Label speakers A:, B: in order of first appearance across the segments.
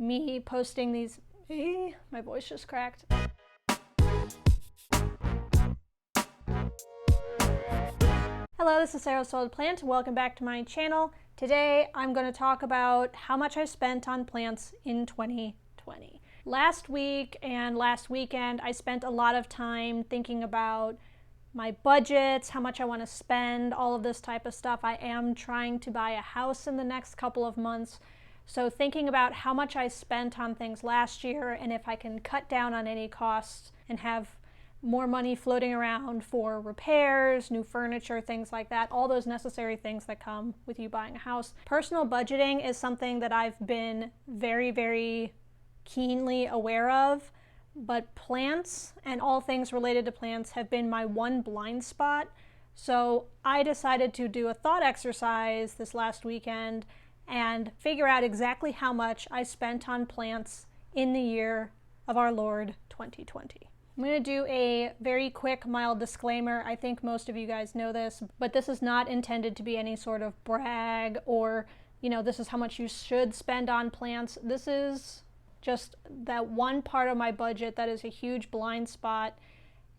A: me posting these. My voice just cracked. Hello, this is Sarah soiledplant. Welcome back to my channel. Today I'm going to talk about how much I spent on plants in 2020. Last week and last weekend I spent a lot of time thinking about my budgets, how much I want to spend, all of this type of stuff. I am trying to buy a house in the next couple of months, so thinking about how much I spent on things last year and if I can cut down on any costs and have more money floating around for repairs, new furniture, things like that, all those necessary things that come with you buying a house. Personal budgeting is something that I've been very, very keenly aware of, but plants and all things related to plants have been my one blind spot. So I decided to do a thought exercise this last weekend and figure out exactly how much I spent on plants in the year of our Lord 2020. I'm going to do a very quick, mild disclaimer. I think most of you guys know this, but this is not intended to be any sort of brag or, this is how much you should spend on plants. This is just that one part of my budget that is a huge blind spot,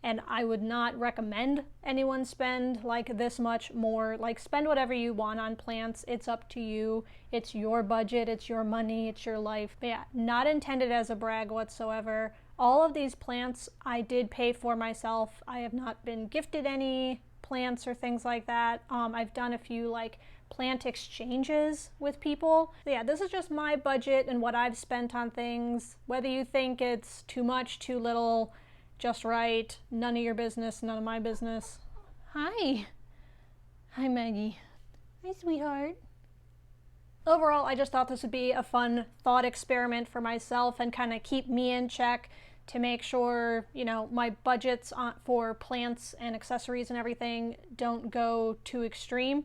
A: and I would not recommend anyone spend like this much more. Like, spend whatever you want on plants. It's up to you. It's your budget. It's your money. It's your life. But yeah, not intended as a brag whatsoever. All of these plants I did pay for myself. I have not been gifted any plants or things like that. I've done a few like plant exchanges with people. So yeah, this is just my budget and what I've spent on things. Whether you think it's too much, too little, just right, none of your business, none of my business. Hi. Hi, Maggie. Hi, sweetheart. Overall, I just thought this would be a fun thought experiment for myself and kind of keep me in check to make sure, my budgets for plants and accessories and everything don't go too extreme.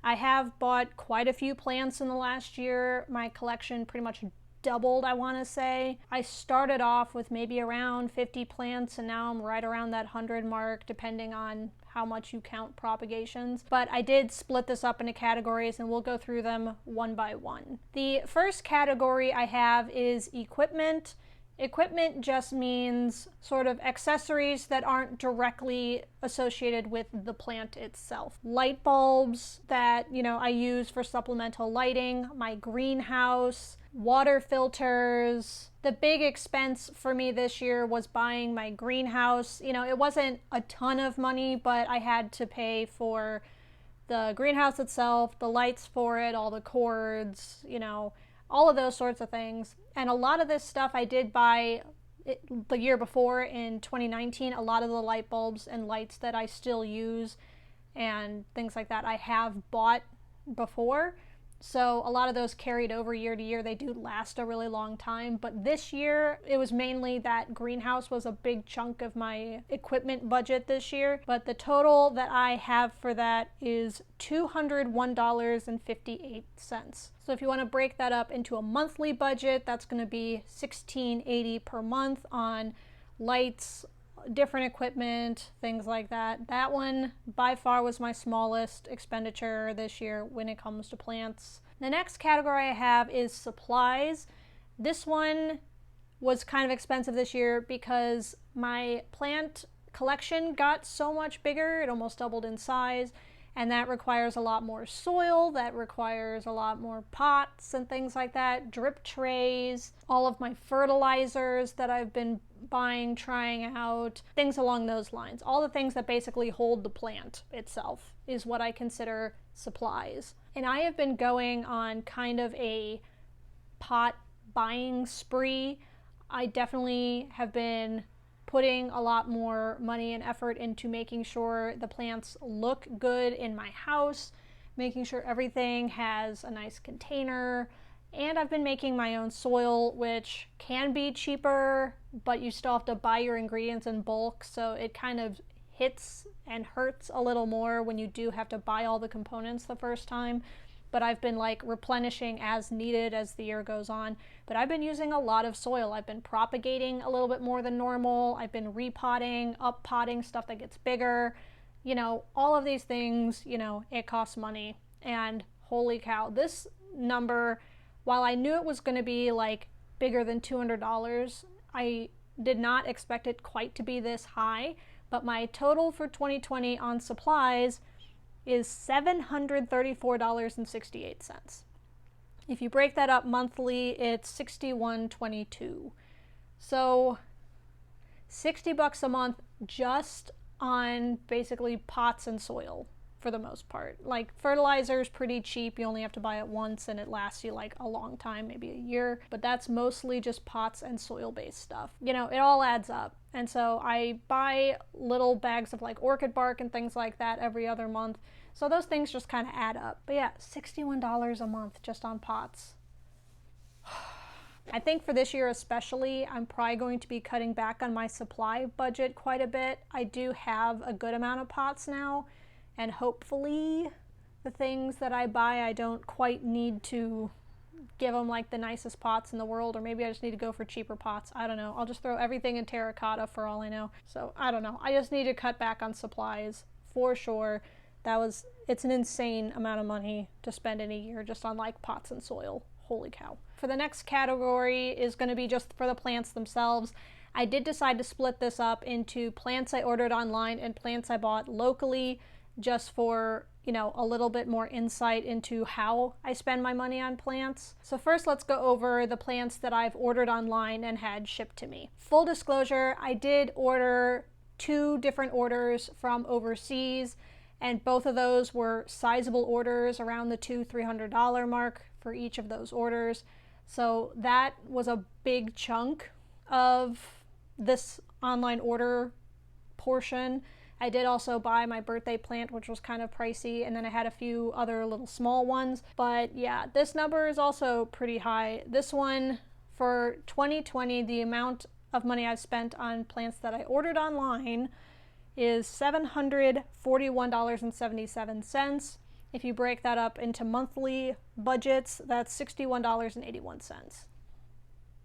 A: I have bought quite a few plants in the last year. My collection pretty much doubled, I want to say. I started off with maybe around 50 plants, and now I'm right around that 100 mark, depending on how much you count propagations. But I did split this up into categories, and we'll go through them one by one. The first category I have is equipment. Equipment just means sort of accessories that aren't directly associated with the plant itself. Light bulbs that, I use for supplemental lighting, my greenhouse, water filters. The big expense for me this year was buying my greenhouse. It wasn't a ton of money, but I had to pay for the greenhouse itself, the lights for it, all the cords, all of those sorts of things. And a lot of this stuff I did buy the year before in 2019. A lot of the light bulbs and lights that I still use and things like that I have bought before. So a lot of those carried over year to year. They do last a really long time. But this year, it was mainly that greenhouse was a big chunk of my equipment budget this year. But the total that I have for that is $201.58. So if you want to break that up into a monthly budget, that's going to be $16.80 per month on lights, different equipment, things like that. That one by far was my smallest expenditure this year when it comes to plants. The next category I have is supplies. This one was kind of expensive this year because my plant collection got so much bigger. It almost doubled in size, and that requires a lot more soil, that requires a lot more pots and things like that, drip trays, all of my fertilizers that I've been buying, trying out, things along those lines. All the things that basically hold the plant itself is what I consider supplies. And I have been going on kind of a pot buying spree. I definitely have been putting a lot more money and effort into making sure the plants look good in my house, making sure everything has a nice container. And I've been making my own soil, which can be cheaper, but you still have to buy your ingredients in bulk, so it kind of hits and hurts a little more when you do have to buy all the components the first time. But I've been like replenishing as needed as the year goes on. But I've been using a lot of soil. I've been propagating a little bit more than normal. I've been repotting, up potting stuff that gets bigger. All of these things, it costs money. And holy cow, this number, while I knew it was going to be like bigger than $200. I did not expect it quite to be this high, but my total for 2020 on supplies is $734.68. If you break that up monthly, it's $61.22. So $60 a month just on basically pots and soil for the most part. Like fertilizer is pretty cheap. You only have to buy it once and it lasts you like a long time, maybe a year, but that's mostly just pots and soil based stuff. You know, it all adds up. And so I buy little bags of like orchid bark and things like that every other month. So those things just kind of add up. But yeah, $61 a month just on pots. I think for this year especially, I'm probably going to be cutting back on my supply budget quite a bit. I do have a good amount of pots now, and hopefully the things that I buy, I don't quite need to give them like the nicest pots in the world, or maybe I just need to go for cheaper pots. I don't know. I'll just throw everything in terracotta for all I know. So I don't know. I just need to cut back on supplies for sure. It's an insane amount of money to spend in a year just on like pots and soil. Holy cow. For the next category is going to be just for the plants themselves. I did decide to split this up into plants I ordered online and plants I bought locally, just for, you know, a little bit more insight into how I spend my money on plants. So first, let's go over the plants that I've ordered online and had shipped to me. Full disclosure, I did order 2 different orders from overseas, and both of those were sizable orders, around the $200-300 mark for each of those orders. So that was a big chunk of this online order portion. I did also buy my birthday plant, which was kind of pricey, and then I had a few other little small ones. But yeah, this number is also pretty high. This one, for 2020, the amount of money I've spent on plants that I ordered online is $741.77. If you break that up into monthly budgets, that's $61.81.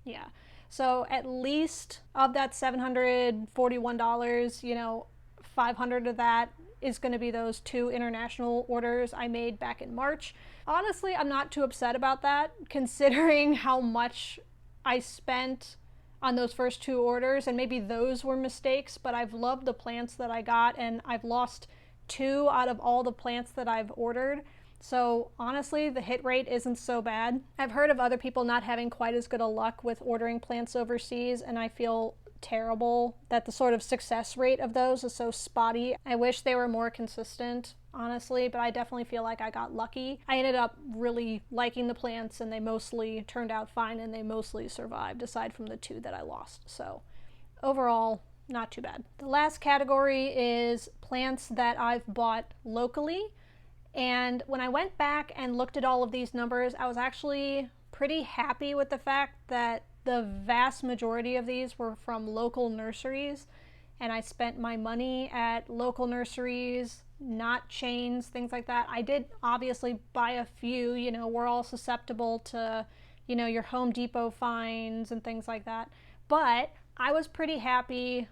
A: Yeah. So at least of that $741, you know, 500 of that is going to be those 2 international orders I made back in March. Honestly, I'm not too upset about that, considering how much I spent on those first 2 orders, and maybe those were mistakes, but I've loved the plants that I got, and I've lost 2 out of all the plants that I've ordered. So honestly, the hit rate isn't so bad. I've heard of other people not having quite as good a luck with ordering plants overseas, and I feel terrible that the sort of success rate of those is so spotty. I wish they were more consistent, honestly, but I definitely feel like I got lucky. I ended up really liking the plants, and they mostly turned out fine, and they mostly survived, aside from the 2 that I lost. So overall, not too bad. The last category is plants that I've bought locally. And when I went back and looked at all of these numbers, I was actually pretty happy with the fact that the vast majority of these were from local nurseries, and I spent my money at local nurseries, not chains, things like that. I did obviously buy a few, you know, we're all susceptible to, you know, your Home Depot finds and things like that. But I was pretty happy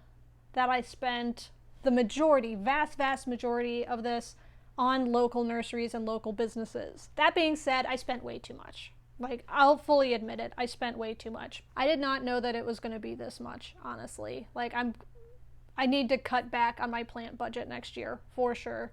A: that I spent the majority, vast majority of this on local nurseries and local businesses. That being said, I spent way too much. Like, I'll fully admit it, I spent way too much. I did not know that it was going to be this much, honestly. Like, I need to cut back on my plant budget next year, for sure.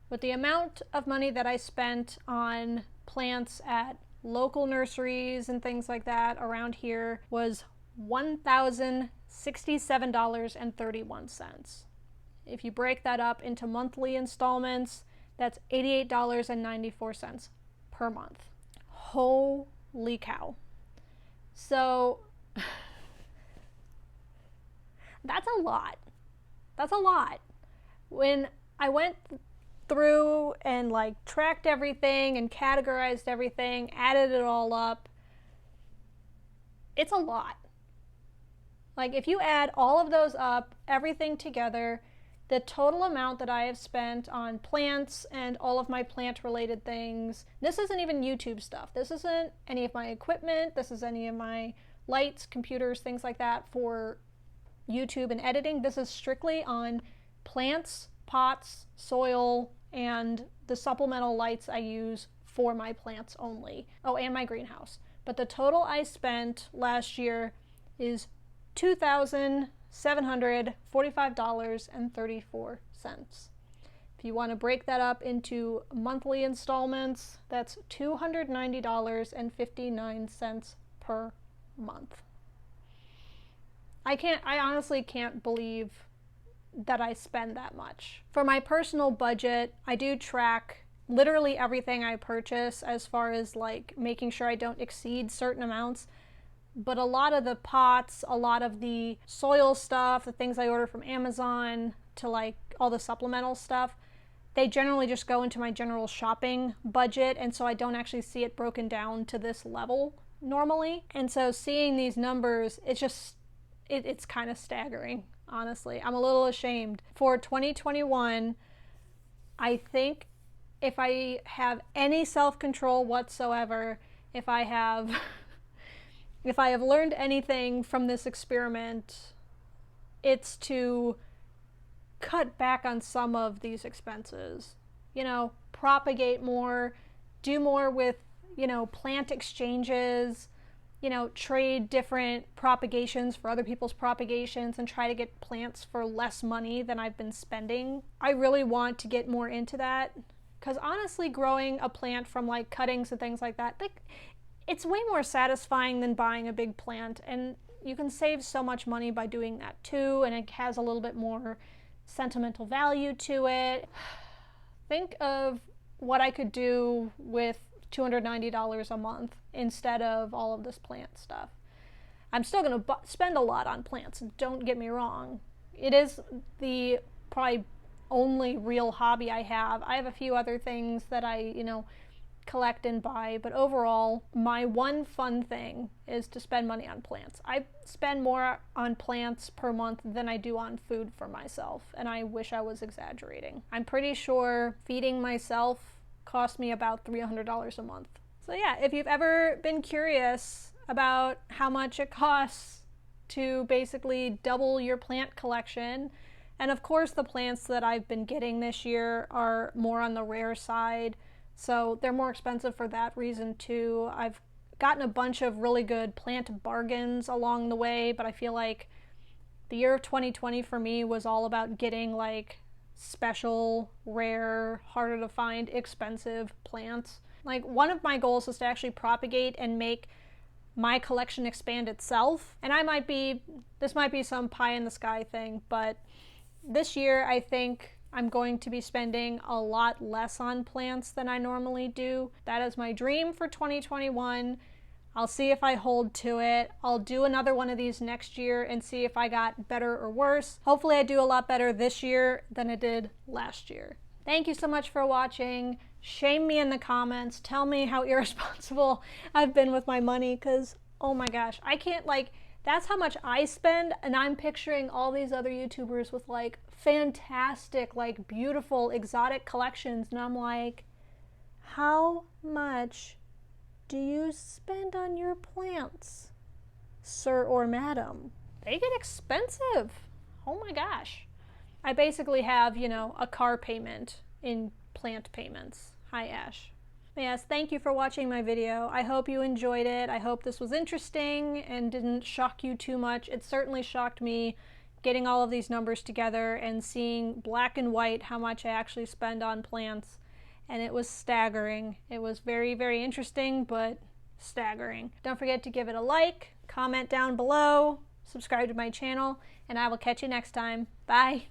A: But the amount of money that I spent on plants at local nurseries and things like that around here was $1,067.31. If you break that up into monthly installments, that's $88.94 per month. Holy cow. So that's a lot. That's a lot. When I went through and like tracked everything and categorized everything, added it all up, it's a lot. Like, if you add all of those up, everything together, the total amount that I have spent on plants and all of my plant related things, this isn't even YouTube stuff. This isn't any of my equipment. This is any of my lights, computers, things like that for YouTube and editing. This is strictly on plants, pots, soil, and the supplemental lights I use for my plants only. Oh, and my greenhouse. but the total I spent last year is $2,745.34. If you want to break that up into monthly installments, that's $290.59 per month. I honestly can't believe that I spend that much. For my personal budget, I do track literally everything I purchase as far as like making sure I don't exceed certain amounts. But a lot of the pots, a lot of the soil stuff, the things I order from Amazon, to like all the supplemental stuff, they generally just go into my general shopping budget, and so I don't actually see it broken down to this level normally. And so seeing these numbers, it's kind of staggering. Honestly, I'm a little ashamed. For 2021, I think if I have any self-control whatsoever, if I have learned anything from this experiment, it's to cut back on some of these expenses. You know, propagate more, do more with, you know, plant exchanges, you know, trade different propagations for other people's propagations and try to get plants for less money than I've been spending. I really want to get more into that, because honestly, growing a plant from like cuttings and things like that, it's way more satisfying than buying a big plant, and you can save so much money by doing that too, and it has a little bit more sentimental value to it. Think of what I could do with $290 a month instead of all of this plant stuff. I'm still going to spend a lot on plants, don't get me wrong. It is the probably only real hobby I have. I have a few other things that I, you know, collect and buy, but overall, my one fun thing is to spend money on plants. I spend more on plants per month than I do on food for myself, and I wish I was exaggerating. I'm pretty sure feeding myself cost me about $300 a month. So yeah, if you've ever been curious about how much it costs to basically double your plant collection, and of course the plants that I've been getting this year are more on the rare side, so they're more expensive for that reason too. I've gotten a bunch of really good plant bargains along the way, but I feel like the year of 2020 for me was all about getting like special, rare, harder to find, expensive plants. Like, one of my goals is to actually propagate and make my collection expand itself. And this might be some pie in the sky thing, but this year I think I'm going to be spending a lot less on plants than I normally do. That is my dream for 2021. I'll see if I hold to it. I'll do another one of these next year and see if I got better or worse. Hopefully I do a lot better this year than I did last year. Thank you so much for watching. Shame me in the comments. Tell me how irresponsible I've been with my money, because oh my gosh, I can't, like, that's how much I spend, and I'm picturing all these other YouTubers with like fantastic, like beautiful, exotic collections, and I'm like, how much do you spend on your plants, sir or madam? They get expensive. Oh my gosh. I basically have, you know, a car payment in plant payments. Hi, Ash. Yes, thank you for watching my video. I hope you enjoyed it. I hope this was interesting and didn't shock you too much. It certainly shocked me getting all of these numbers together and seeing black and white how much I actually spend on plants. And it was staggering. It was very, very interesting, but staggering. Don't forget to give it a like, comment down below, subscribe to my channel, and I will catch you next time. Bye!